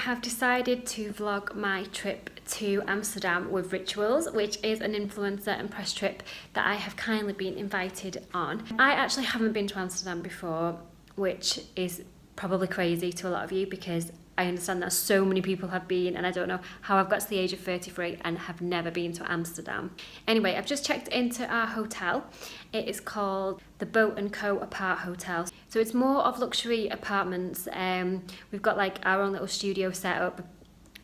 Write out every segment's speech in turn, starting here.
have decided to vlog my trip to Amsterdam with Rituals, which is an influencer and press trip that I have kindly been invited on. I actually haven't been to Amsterdam before, which is probably crazy to a lot of you because I understand that so many people have been, and I don't know how I've got to the age of 33 and have never been to Amsterdam. Anyway, I've just checked into our hotel. It is called the Boat & Co Apart Hotel. So it's more of luxury apartments. We've got like our own little studio set up.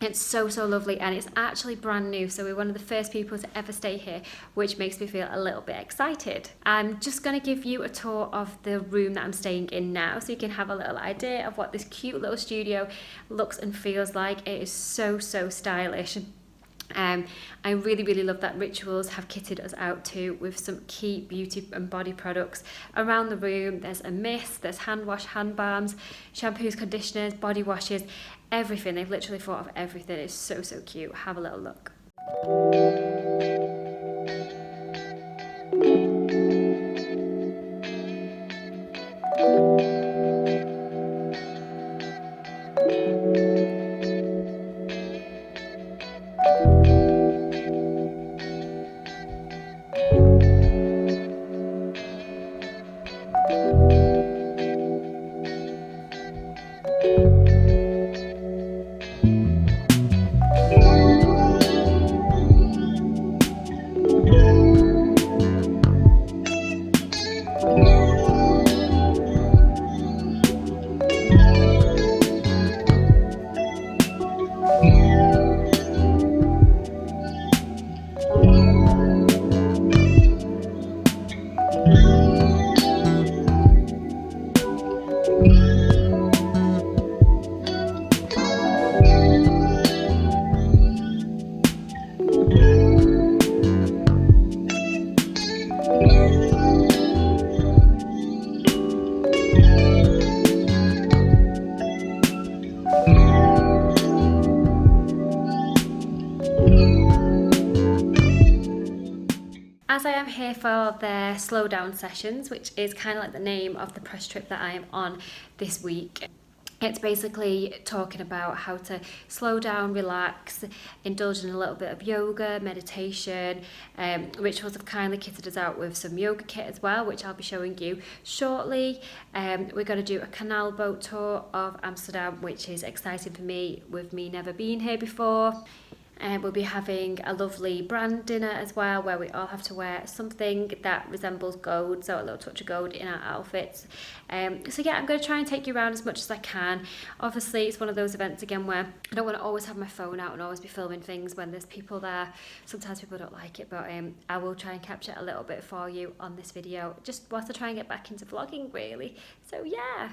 It's so lovely, and it's actually brand new, so we're one of the first people to ever stay here, which makes me feel a little bit excited. I'm just going to give you a tour of the room that I'm staying in now, so you can have a little idea of what this cute little studio looks and feels like. It is so stylish. I really love that Rituals have kitted us out too with some key beauty and body products around the room. There's a mist, there's hand wash, hand balms, shampoos, conditioners, body washes, everything. They've literally thought of everything. It's so cute. Have a little look. As I am here for their slow down sessions, which is kind of like the name of the press trip that I am on this week, it's basically talking about how to slow down, relax, indulge in a little bit of yoga, meditation. Rituals have kindly kitted us out with some yoga kit as well, which I'll be showing you shortly. We're going to do a canal boat tour of Amsterdam, which is exciting for me, with me never being here before. We'll be having a lovely brand dinner as well, where we all have to wear something that resembles gold, so a little touch of gold in our outfits. So yeah, I'm going to try and take you around as much as I can. Obviously, it's one of those events again where I don't want to always have my phone out and always be filming things when there's people there. Sometimes people don't like it, but I will try and capture a little bit for you on this video, just whilst I try and get back into vlogging really. So yeah.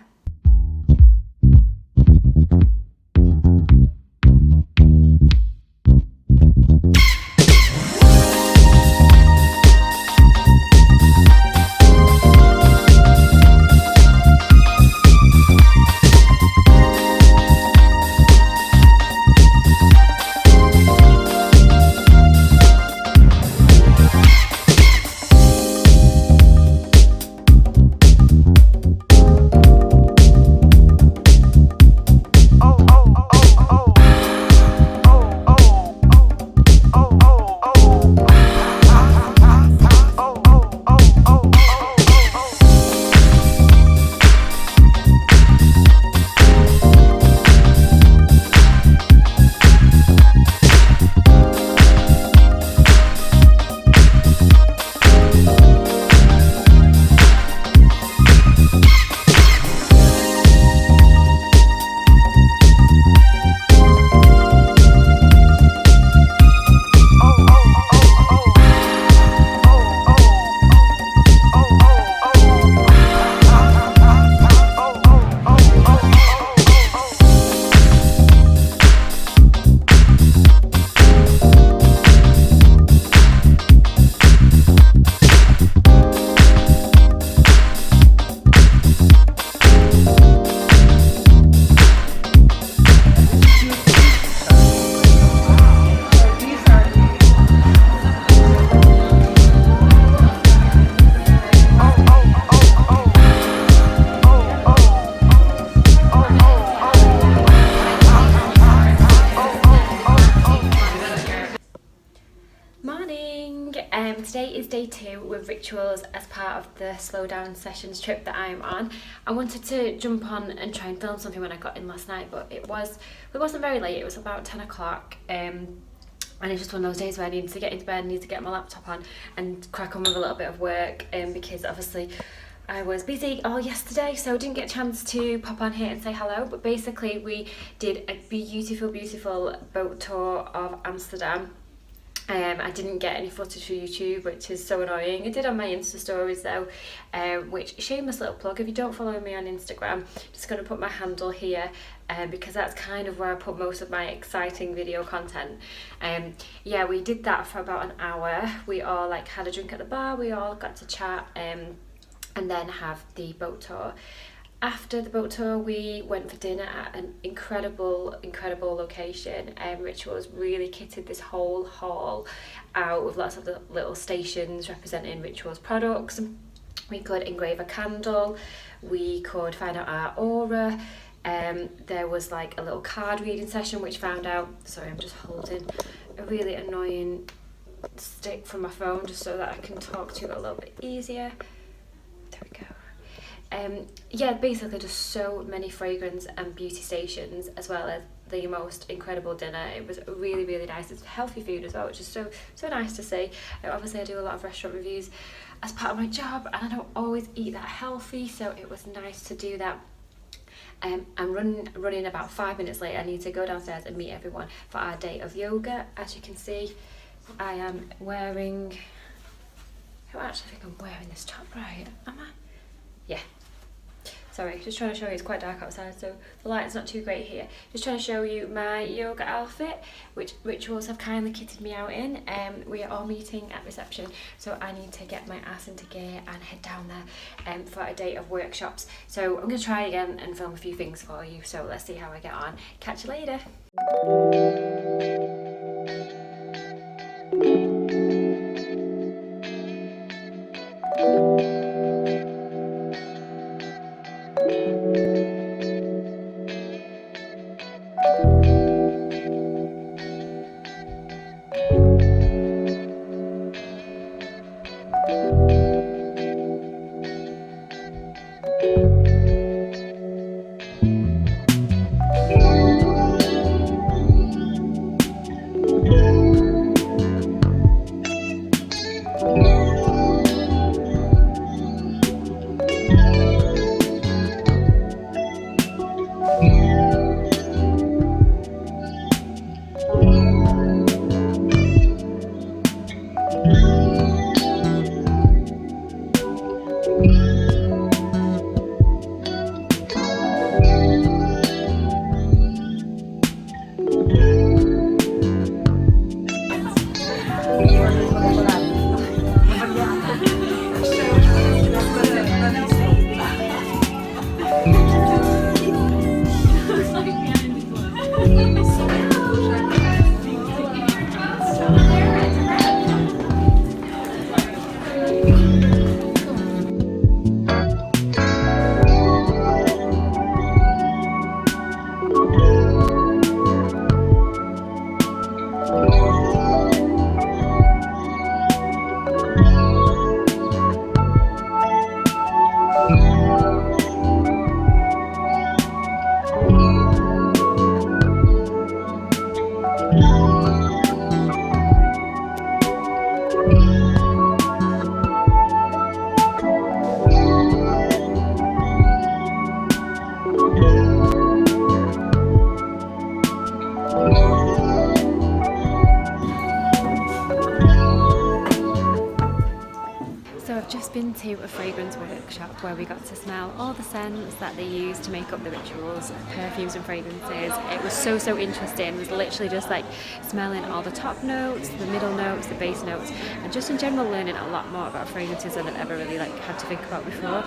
today is day 2 with Rituals as part of the Slow Down Sessions trip that I am on. I wanted to jump on and try and film something when I got in last night, but it wasn't very late. It was about 10 o'clock. And it's just one of those days where I need to get into bed, need to get my laptop on and crack on with a little bit of work, because obviously I was busy all yesterday, so I didn't get a chance to pop on here and say hello. But basically we did a beautiful boat tour of Amsterdam. I didn't get any footage for YouTube, which is so annoying. I did on my Insta stories though, which, shameless little plug, if you don't follow me on Instagram, just going to put my handle here, because that's kind of where I put most of my exciting video content. Yeah, we did that for about an hour. We all had a drink at the bar, we all got to chat, and then have the boat tour. After the boat tour, we went for dinner at an incredible location. Rituals really kitted this whole hall out with lots of the little stations representing Rituals products. We could engrave a candle, we could find out our aura. There was a little card reading session which found out, sorry, I'm just holding a really annoying stick from my phone just so that I can talk to you a little bit easier. There we go. Yeah, basically just so many fragrance and beauty stations, as well as the most incredible dinner. It was really nice. It's healthy food as well, which is so nice to see. Obviously I do a lot of restaurant reviews as part of my job, and I don't always eat that healthy, so it was nice to do that. I'm running about 5 minutes late. I need to go downstairs and meet everyone for our day of yoga. As you can see, I am wearing, I don't actually think I'm wearing this top right, am I? Yeah. Sorry, just trying to show you, it's quite dark outside, so the light's not too great here. Just trying to show you my yoga outfit, which Rituals have kindly kitted me out in. We are all meeting at reception, so I need to get my ass into gear and head down there for a day of workshops. So I'm going to try again and film a few things for you, so let's see how I get on. Catch you later. Been to a fragrance workshop where we got to smell all the scents that they use to make up the Rituals perfumes and fragrances. It was so interesting. It was literally just smelling all the top notes, the middle notes, the base notes, and just in general learning a lot more about fragrances than I've ever really had to think about before.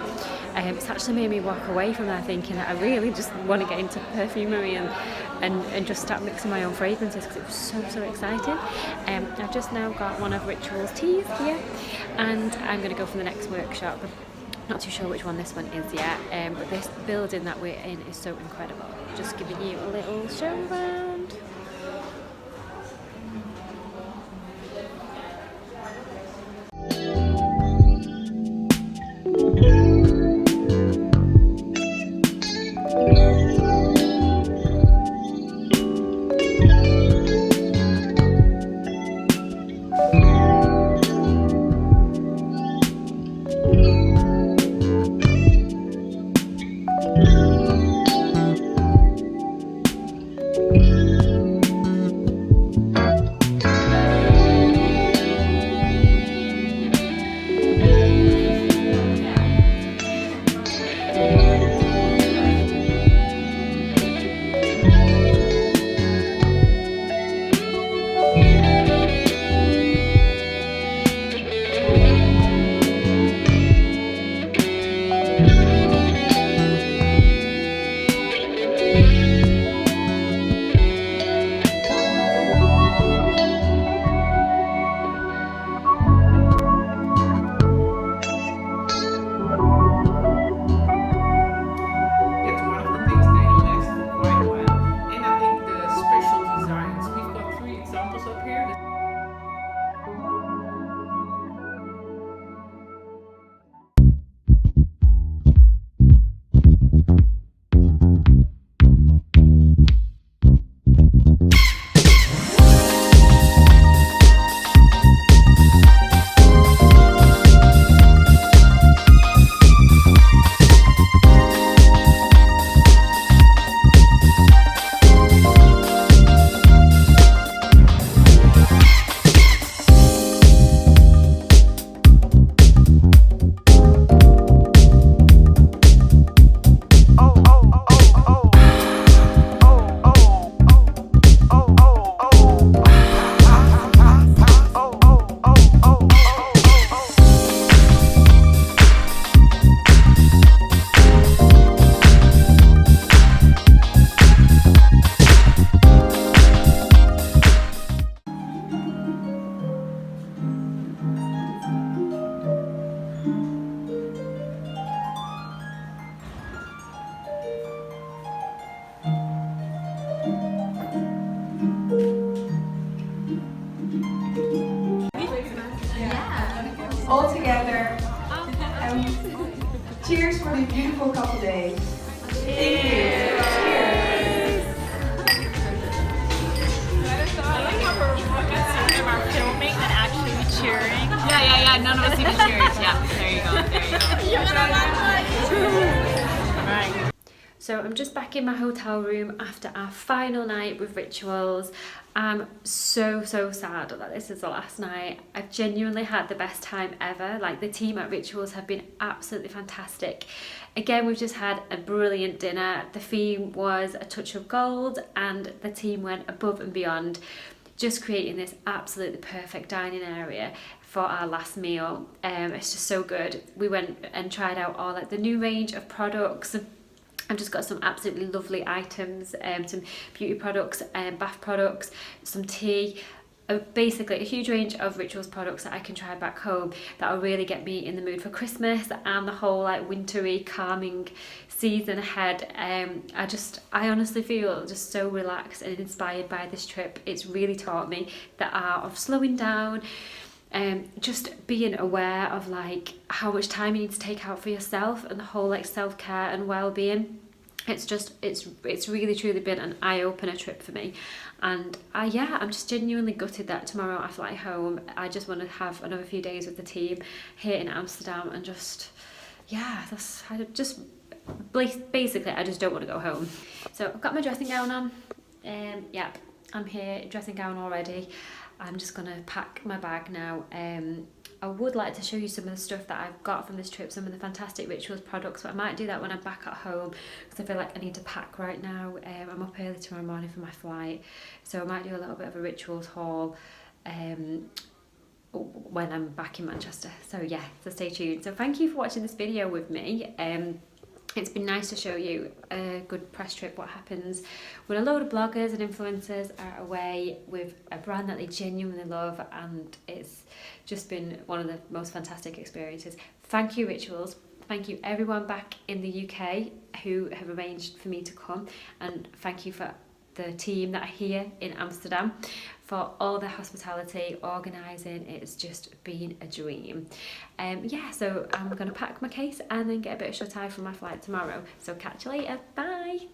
It's actually made me walk away from there thinking that I really just want to get into perfumery and just start mixing my own fragrances, because it was so exciting. I've just now got one of Rituals teas here, and I'm going to go for the next workshop. Not too sure which one this one is yet, but this building that we're in is so incredible. Just giving you a little show around. for the beautiful couple days. Cheers. I like how we're sort of are filming and actually cheering. Yeah. None of us even cheered. Yeah, there you go. Right. So I'm just back in my hotel room after our final night with Rituals. I'm so sad that this is the last night. I've genuinely had the best time ever. Like, the team at Rituals have been absolutely fantastic. Again, we've just had a brilliant dinner. The theme was a touch of gold and the team went above and beyond, just creating this absolutely perfect dining area for our last meal. It's just so good. We went and tried out all like the new range of products. I've just got some absolutely lovely items, some beauty products, bath products, some tea, basically a huge range of Rituals products that I can try back home that will really get me in the mood for Christmas and the whole like wintry, calming season ahead. I honestly feel just so relaxed and inspired by this trip. It's really taught me the art of slowing down, just being aware of like how much time you need to take out for yourself and the whole like self-care and well-being. It's really truly been an eye-opener trip for me, and I'm just genuinely gutted that tomorrow I fly home. I just want to have another few days with the team here in Amsterdam and basically I just don't want to go home. So I've got my dressing gown on. I'm here, dressing gown already. I'm just gonna pack my bag now. I would like to show you some of the stuff that I've got from this trip, some of the fantastic Rituals products, but I might do that when I'm back at home because I feel like I need to pack right now. I'm up early tomorrow morning for my flight, so I might do a little bit of a Rituals haul when I'm back in Manchester. So stay tuned. So thank you for watching this video with me. It's been nice to show you a good press trip, what happens when a load of bloggers and influencers are away with a brand that they genuinely love, and it's just been one of the most fantastic experiences. Thank you, Rituals. Thank you everyone back in the UK who have arranged for me to come, and thank you for the team that are here in Amsterdam for all the hospitality, organising. It's just been a dream. So I'm going to pack my case and then get a bit of shut eye for my flight tomorrow. So catch you later. Bye.